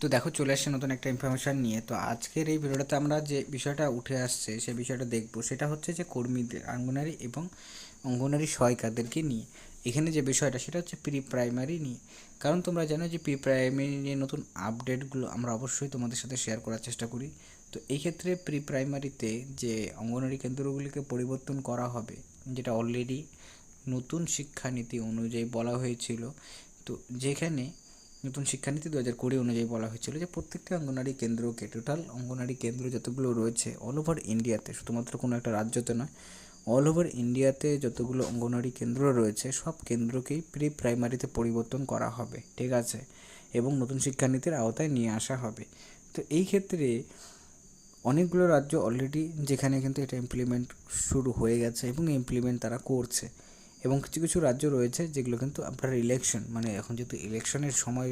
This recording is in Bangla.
তো দেখো, চলে আসছে নতুন একটা ইনফরমেশান নিয়ে। তো আজকের এই ভিডিওটাতে আমরা যে বিষয়টা উঠে আসছে সেই বিষয়টা দেখব, সেটা হচ্ছে যে কর্মীদের, অঙ্গনারী এবং অঙ্গনারী সহায়িকাদেরকে নিয়ে এখানে যে বিষয়টা সেটা হচ্ছে প্রি প্রাইমারি নিয়ে। কারণ তোমরা জানো যে প্রি প্রাইমারি নিয়ে নতুন আপডেটগুলো আমরা অবশ্যই তোমাদের সাথে শেয়ার করার চেষ্টা করি। তো এই ক্ষেত্রে প্রি প্রাইমারিতে যে অঙ্গনারী কেন্দ্রগুলিকে পরিবর্তন করা হবে, যেটা অলরেডি নতুন শিক্ষানীতি অনুযায়ী বলা হয়েছিল। তো যেখানে নতুন শিক্ষানীতি 2020 অনুযায়ী বলা হয়েছিল যে প্রত্যেকটি অঙ্গনারী কেন্দ্রকে, টোটাল অঙ্গনারী কেন্দ্র যতগুলো রয়েছে অল ওভার ইন্ডিয়াতে, শুধুমাত্র কোনো একটা রাজ্যতে নয়, অল ওভার ইন্ডিয়াতে যতগুলো অঙ্গনারী কেন্দ্র রয়েছে সব কেন্দ্রকেই প্রি প্রাইমারিতে পরিবর্তন করা হবে, ঠিক আছে, এবং নতুন শিক্ষানীতির আওতায় নিয়ে আসা হবে। তো এই ক্ষেত্রে অনেকগুলো রাজ্য অলরেডি যেখানে কিন্তু এটা ইমপ্লিমেন্ট শুরু হয়ে গেছে এবং ইমপ্লিমেন্ট তারা করছে, এবং কিছু কিছু রাজ্য রয়েছে যেগুলো কিন্তু আপনার ইলেকশন, মানে এখন যেহেতু ইলেকশনের সময়